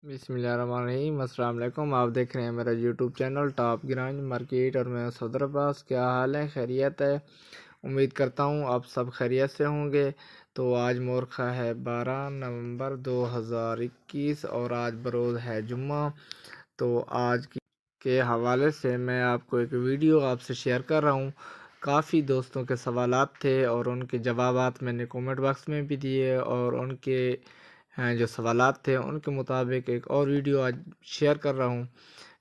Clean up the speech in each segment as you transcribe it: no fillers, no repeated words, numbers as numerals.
بسم اللہ الرحمن الرحیم۔ السلام علیکم، آپ دیکھ رہے ہیں میرا یوٹیوب چینل ٹاپ گرانج مارکیٹ اور میں صدر عباس۔ کیا حال ہے؟ خیریت ہے؟ امید کرتا ہوں آپ سب خیریت سے ہوں گے۔ تو آج مورخہ ہے 12 نومبر 2021 اور آج بروز ہے جمعہ۔ تو آج کے حوالے سے میں آپ کو ایک ویڈیو آپ سے شیئر کر رہا ہوں۔ کافی دوستوں کے سوالات تھے اور ان کے جوابات میں نے کومنٹ باکس میں بھی دیے، اور ان کے جو سوالات تھے ان کے مطابق ایک اور ویڈیو آج شیئر کر رہا ہوں۔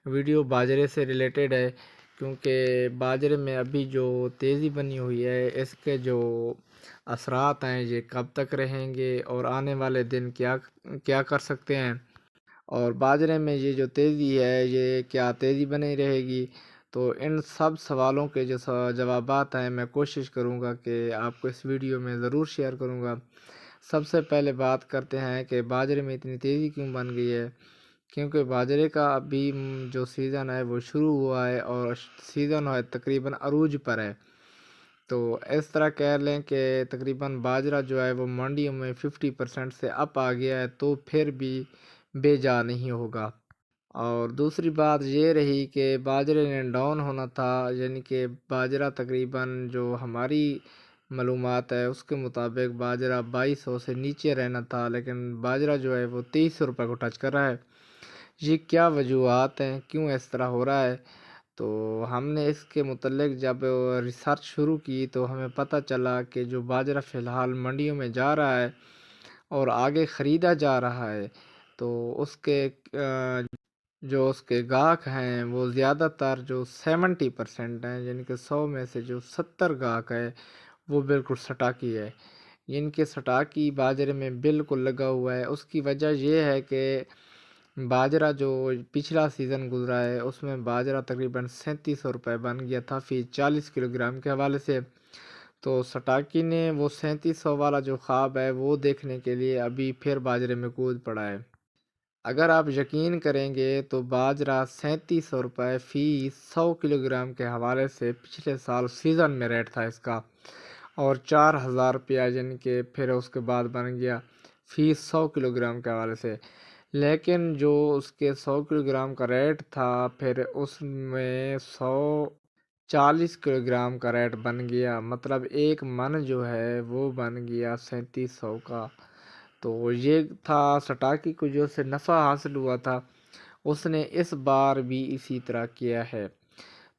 ویڈیو باجرے سے ریلیٹڈ ہے، کیونکہ باجرے میں ابھی جو تیزی بنی ہوئی ہے اس کے جو اثرات ہیں یہ کب تک رہیں گے اور آنے والے دن کیا کر سکتے ہیں، اور باجرے میں یہ جو تیزی ہے یہ کیا تیزی بنی رہے گی۔ تو ان سب سوالوں کے جو جوابات ہیں میں کوشش کروں گا کہ آپ کو اس ویڈیو میں ضرور شیئر کروں گا۔ سب سے پہلے بات کرتے ہیں کہ باجرے میں اتنی تیزی کیوں بن گئی ہے، کیونکہ باجرے کا ابھی جو سیزن ہے وہ شروع ہوا ہے اور سیزن ہے تقریباً عروج پر ہے۔ تو اس طرح کہہ لیں کہ تقریباً باجرہ جو ہے وہ منڈیوں میں 50% سے اپ آ گیا ہے، تو پھر بھی بے جا نہیں ہوگا۔ اور دوسری بات یہ رہی کہ باجرے نے ڈاؤن ہونا تھا، یعنی کہ باجرہ تقریباً جو ہماری معلومات ہے اس کے مطابق باجرہ 2200 سے نیچے رہنا تھا، لیکن باجرہ جو ہے وہ 2300 روپے کو ٹچ کر رہا ہے۔ یہ کیا وجوہات ہیں، کیوں اس طرح ہو رہا ہے؟ تو ہم نے اس کے متعلق جب ریسرچ شروع کی تو ہمیں پتہ چلا کہ جو باجرہ فی الحال منڈیوں میں جا رہا ہے اور آگے خریدا جا رہا ہے، تو اس کے جو اس کے گاہک ہیں وہ زیادہ تر جو 70% ہیں، یعنی کہ 100 میں سے جو 70 گاہک ہے وہ بالکل سٹاکی ہے۔ ان کے سٹاکی باجرے میں بالکل لگا ہوا ہے۔ اس کی وجہ یہ ہے کہ باجرہ جو پچھلا سیزن گزرا ہے اس میں باجرہ تقریباً 3700 روپے بن گیا تھا فی 40 کلو گرام کے حوالے سے۔ تو سٹاکی نے وہ 3700 والا جو خواب ہے وہ دیکھنے کے لیے ابھی پھر باجرے میں کود پڑا ہے۔ اگر آپ یقین کریں گے تو باجرہ 3700 روپے فی 100 کلو گرام کے حوالے سے پچھلے سال سیزن میں ریٹ تھا اس کا، اور 4000 روپیہ یعنی کہ پھر اس کے بعد بن گیا فی 100 کلو گرام کے حوالے سے۔ لیکن جو اس کے 100 کلو گرام کا ریٹ تھا پھر اس میں 140 کلو گرام کا ریٹ بن گیا، مطلب ایک من جو ہے وہ بن گیا 3700 کا۔ تو یہ تھا سٹاکی کو جو سے نفع حاصل ہوا تھا، اس نے اس بار بھی اسی طرح کیا ہے۔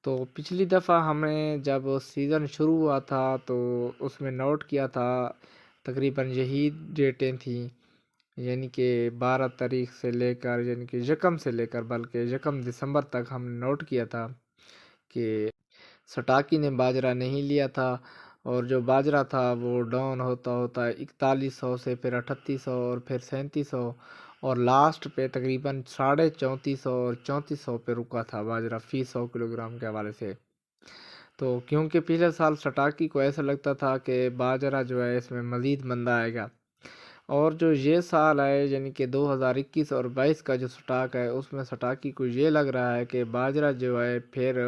تو پچھلی دفعہ ہمیں جب سیزن شروع ہوا تھا تو اس میں نوٹ کیا تھا تقریباً یہی ڈیٹیں تھیں، یعنی کہ 12 تاریخ سے لے کر، یعنی کہ یکم سے لے کر بلکہ 1 دسمبر تک ہم نے نوٹ کیا تھا کہ سٹاکی نے باجرہ نہیں لیا تھا، اور جو باجرہ تھا وہ ڈاؤن ہوتا ہوتا 4100 سے پھر 3800 اور پھر 3700 اور لاسٹ پہ تقریباً 3450 اور 3400 پہ رکا تھا باجرہ فی 100 کلو گرام کے حوالے سے۔ تو کیونکہ پچھلے سال سٹاکی کو ایسا لگتا تھا کہ باجرہ جو ہے اس میں مزید مندہ آئے گا، اور جو یہ سال ہے یعنی کہ 2021 اور 22 کا جو سٹاک ہے اس میں سٹاکی کو یہ لگ رہا ہے کہ باجرہ جو ہے پھر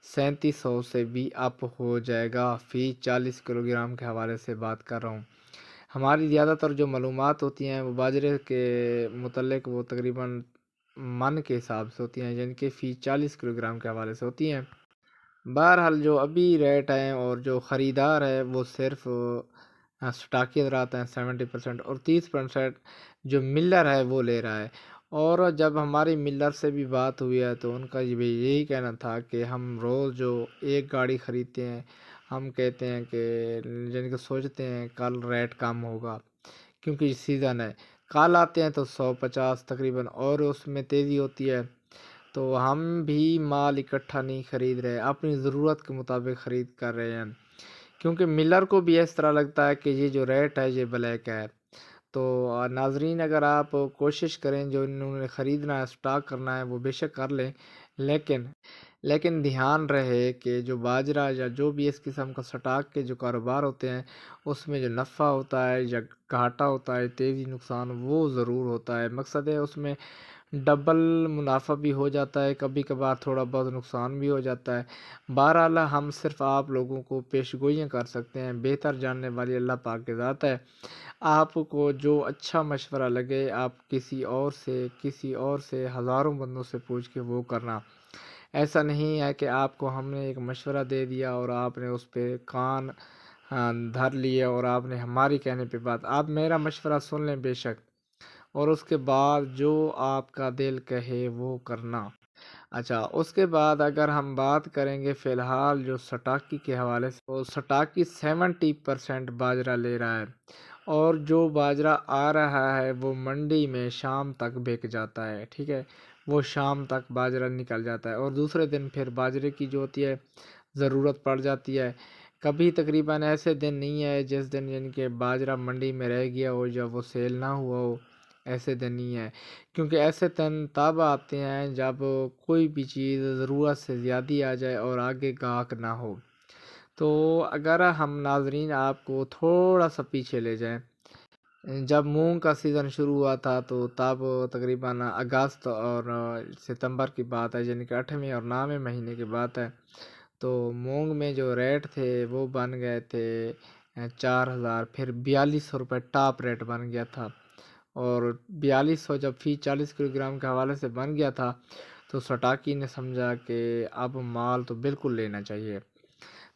3700 سے بھی اپ ہو جائے گا فی 40 کلو گرام کے حوالے سے بات کر رہا ہوں۔ ہماری زیادہ تر جو معلومات ہوتی ہیں وہ باجرے کے متعلق وہ تقریباً من کے حساب سے ہوتی ہیں، یعنی کہ فی 40 کلو گرام کے حوالے سے ہوتی ہیں۔ بہرحال جو ابھی ریٹ ہیں اور جو خریدار ہے وہ صرف سٹاکی حضرات ہیں 70%، اور 30% جو ملر ہے وہ لے رہا ہے۔ اور جب ہماری ملر سے بھی بات ہوئی ہے تو ان کا بھی یہی کہنا تھا کہ ہم روز جو ایک گاڑی خریدتے ہیں ہم کہتے ہیں کہ یعنی کہ سوچتے ہیں کل ریٹ کم ہوگا، کیونکہ یہ سیزن ہے۔ کل آتے ہیں تو 150 تقریباً اور اس میں تیزی ہوتی ہے۔ تو ہم بھی مال اکٹھا نہیں خرید رہے، اپنی ضرورت کے مطابق خرید کر رہے ہیں، کیونکہ ملر کو بھی اس طرح لگتا ہے کہ یہ جو ریٹ ہے یہ بلیک ہے۔ تو ناظرین اگر آپ کوشش کریں جو انہوں نے خریدنا ہے، سٹاک کرنا ہے وہ بے شک کر لیں، لیکن لیکن دھیان رہے کہ جو باجرہ یا جو بھی اس قسم کا سٹاک کے جو کاروبار ہوتے ہیں اس میں جو نفع ہوتا ہے یا گھاٹا ہوتا ہے، تیزی نقصان وہ ضرور ہوتا ہے۔ مقصد ہے اس میں ڈبل منافع بھی ہو جاتا ہے، کبھی کبھار تھوڑا بہت نقصان بھی ہو جاتا ہے۔ بہرحال ہم صرف آپ لوگوں کو پیش گوئیاں کر سکتے ہیں، بہتر جاننے والی اللہ پاک کی ذات ہے۔ آپ کو جو اچھا مشورہ لگے آپ کسی اور سے ہزاروں بندوں سے پوچھ کے وہ کرنا۔ ایسا نہیں ہے کہ آپ کو ہم نے ایک مشورہ دے دیا اور آپ نے اس پہ کان دھر لیے اور آپ نے ہماری کہنے پہ بات، آپ میرا مشورہ سن لیں بے شک، اور اس کے بعد جو آپ کا دل کہے وہ کرنا۔ اچھا، اس کے بعد اگر ہم بات کریں گے فی الحال جو سٹاکی کے حوالے سے، وہ سٹاکی 70% باجرہ لے رہا ہے، اور جو باجرہ آ رہا ہے وہ منڈی میں شام تک بک جاتا ہے، ٹھیک ہے، وہ شام تک باجرہ نکل جاتا ہے اور دوسرے دن پھر باجرے کی جو ہوتی ہے ضرورت پڑ جاتی ہے۔ کبھی تقریباً ایسے دن نہیں ہے جس دن یعنی کہ باجرہ منڈی میں رہ گیا ہو یا وہ سیل نہ ہوا ہو، ایسے دن نہیں ہے، کیونکہ ایسے دن تب آتے ہیں جب کوئی بھی چیز ضرورت سے زیادہ آ جائے اور آگے گاہک نہ ہو۔ تو اگر ہم ناظرین آپ کو تھوڑا سا پیچھے لے جائیں، جب مونگ کا سیزن شروع ہوا تھا تو تب تقریباً اگست اور ستمبر کی بات ہے، یعنی کہ 8ویں اور 9ویں مہینے کی بات ہے، تو مونگ میں جو ریٹ تھے وہ بن گئے تھے 4000، پھر 4200 روپے ٹاپ ریٹ بن گیا تھا، اور 4200 جب فی 40 کلو گرام کے حوالے سے بن گیا تھا تو سٹاکی نے سمجھا کہ اب مال تو بالکل لینا چاہیے،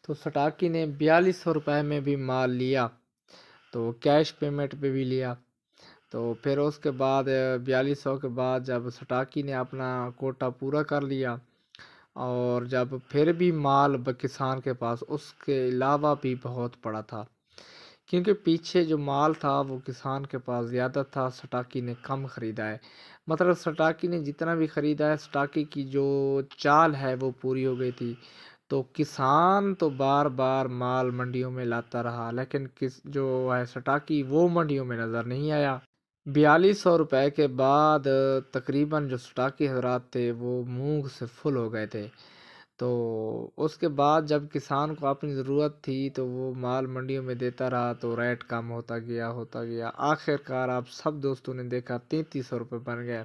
تو سٹاکی نے 4200 روپے میں بھی مال لیا، تو کیش پیمنٹ پہ بھی لیا۔ تو پھر اس کے بعد 4200 کے بعد جب سٹاکی نے اپنا کوٹا پورا کر لیا، اور جب پھر بھی مال کسان کے پاس اس کے علاوہ بھی بہت پڑا تھا، کیونکہ پیچھے جو مال تھا وہ کسان کے پاس زیادہ تھا، سٹاکی نے کم خریدا ہے، مطلب سٹاکی نے جتنا بھی خریدا ہے سٹاکی کی جو چال ہے وہ پوری ہو گئی تھی، تو کسان تو بار بار مال منڈیوں میں لاتا رہا، لیکن جو ہے سٹاکی وہ منڈیوں میں نظر نہیں آیا۔ 4200 روپے کے بعد تقریباً جو سٹاکی حضرات تھے وہ مونگ سے فل ہو گئے تھے، تو اس کے بعد جب کسان کو اپنی ضرورت تھی تو وہ مال منڈیوں میں دیتا رہا، تو ریٹ کم ہوتا گیا، آخر کار آپ سب دوستوں نے دیکھا 3300 روپے بن گئے۔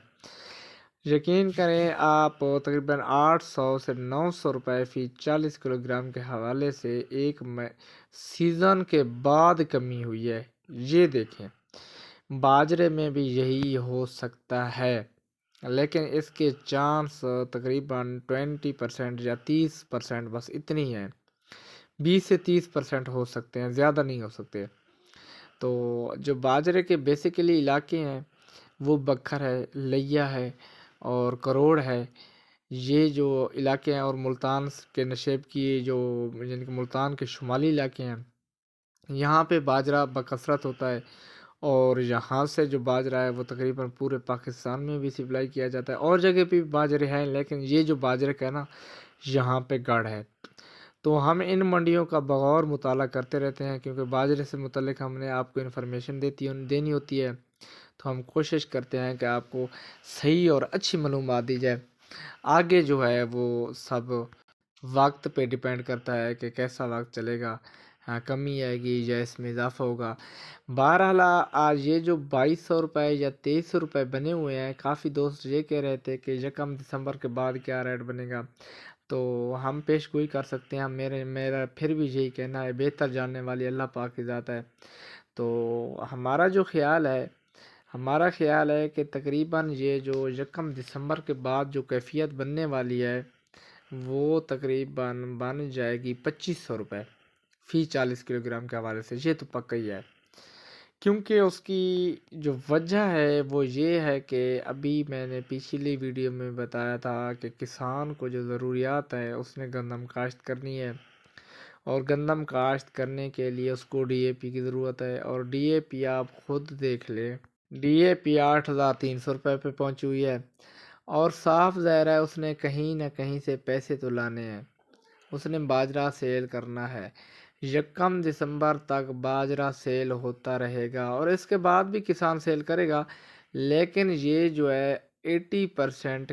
یقین کریں آپ، تقریباً 800 سے 900 روپے فی 40 کلو گرام کے حوالے سے ایک سیزن کے بعد کمی ہوئی ہے۔ یہ دیکھیں، باجرے میں بھی یہی ہو سکتا ہے، لیکن اس کے چانس تقریباً 20% یا 30% بس اتنی ہیں، 20 سے 30% ہو سکتے ہیں، زیادہ نہیں ہو سکتے۔ تو جو باجرے کے بیسیکلی علاقے ہیں وہ بکھر ہے، لیا ہے اور کروڑ ہے، یہ جو علاقے ہیں، اور ملتان کے نشیب کی جو یعنی کہ ملتان کے شمالی علاقے ہیں، یہاں پہ باجرہ بکثرت ہوتا ہے، اور یہاں سے جو باجرہ ہے وہ تقریباً پورے پاکستان میں بھی سپلائی کیا جاتا ہے، اور جگہ پہ بھی باجرے ہیں، لیکن یہ جو باجرے کا ہے نا یہاں پہ گڑھ ہے۔ تو ہم ان منڈیوں کا بغور مطالعہ کرتے رہتے ہیں، کیونکہ باجرے سے متعلق ہم نے آپ کو انفارمیشن دینی ہوتی ہے، تو ہم کوشش کرتے ہیں کہ آپ کو صحیح اور اچھی معلومات دی جائے۔ آگے جو ہے وہ سب وقت پہ ڈیپینڈ کرتا ہے کہ کیسا وقت چلے گا، کمی آئے گی یا اس میں اضافہ ہوگا۔ بہرحال آج یہ جو 2200 روپے یا 2300 روپے بنے ہوئے ہیں، کافی دوست یہ کہہ رہے تھے کہ 1 دسمبر کے بعد کیا ریٹ بنے گا، تو ہم پیش گوئی کر سکتے ہیں، میرا پھر بھی یہی کہنا ہے، بہتر جاننے والی اللہ پاک کی ذات ہے۔ تو ہمارا خیال ہے کہ تقریباً یہ جو 1 دسمبر کے بعد جو کیفیت بننے والی ہے وہ تقریباً بن جائے گی 2500 روپے فی 40 کلو گرام کے حوالے سے، یہ تو پکا ہی ہے، کیونکہ اس کی جو وجہ ہے وہ یہ ہے کہ ابھی میں نے پچھلی ویڈیو میں بتایا تھا کہ کسان کو جو ضروریات ہے اس نے گندم کاشت کرنی ہے، اور گندم کاشت کرنے کے لیے اس کو ڈی اے پی کی ضرورت ہے، اور ڈی اے پی آپ خود دیکھ لیں، ڈی اے پی 8300 روپے پہ پہنچی ہوئی ہے، اور صاف ظاہر ہے اس نے کہیں نہ کہیں سے پیسے تو لانے ہیں، اس نے باجرہ سیل کرنا ہے، 1 دسمبر تک باجرہ سیل ہوتا رہے گا، اور اس کے بعد بھی کسان سیل کرے گا، لیکن یہ جو ہے 80%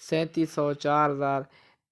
3700, 4000,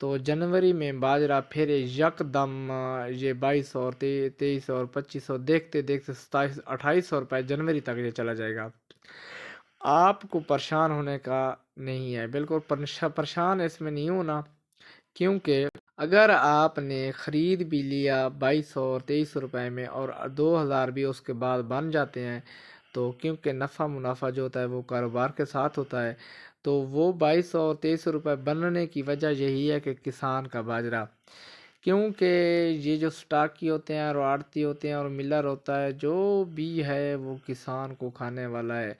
تو جنوری میں باجرہ پھر یکدم یہ 2200 اور 2300 اور 2500 دیکھتے دیکھتے 2700-2800 روپے جنوری تک یہ چلا جائے گا۔ آپ کو پریشان ہونے کا نہیں ہے، بالکل پریشان اس میں نہیں ہونا، کیونکہ اگر آپ نے خرید بھی لیا 2200 اور 2300 روپے میں اور 2000 بھی اس کے بعد بن جاتے ہیں، تو کیونکہ نفع منافع جو ہوتا ہے وہ کاروبار کے ساتھ ہوتا ہے، تو وہ 2200 اور 2300 روپے بننے کی وجہ یہی ہے کہ کسان کا باجرہ، کیونکہ یہ جو سٹاکی ہوتے ہیں اور آڑتی ہوتے ہیں اور ملر ہوتا ہے، جو بھی ہے وہ کسان کو کھانے والا ہے،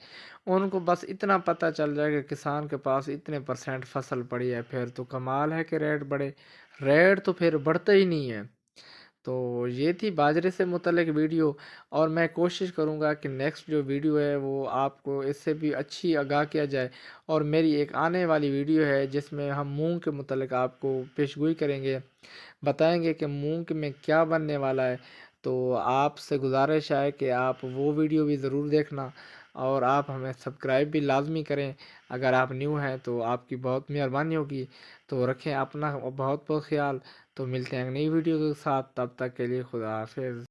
ان کو بس اتنا پتہ چل جائے کہ کسان کے پاس اتنے % فصل پڑی ہے، پھر تو کمال ہے کہ ریٹ بڑھے، ریٹ تو پھر بڑھتا ہی نہیں ہے۔ تو یہ تھی باجرے سے متعلق ویڈیو، اور میں کوشش کروں گا کہ نیکسٹ جو ویڈیو ہے وہ آپ کو اس سے بھی اچھی آگاہ کیا جائے، اور میری ایک آنے والی ویڈیو ہے جس میں ہم مونگ کے متعلق آپ کو پیشگوئی کریں گے، بتائیں گے کہ مونگ میں کیا بننے والا ہے۔ تو آپ سے گزارش ہے کہ آپ وہ ویڈیو بھی ضرور دیکھنا، اور آپ ہمیں سبسکرائب بھی لازمی کریں، اگر آپ نیو ہیں تو آپ کی بہت مہربانی ہوگی۔ تو رکھیں اپنا بہت بہت خیال، تو ملتے ہیں ایک نئی ویڈیو کے ساتھ، تب تک کے لیے خدا حافظ۔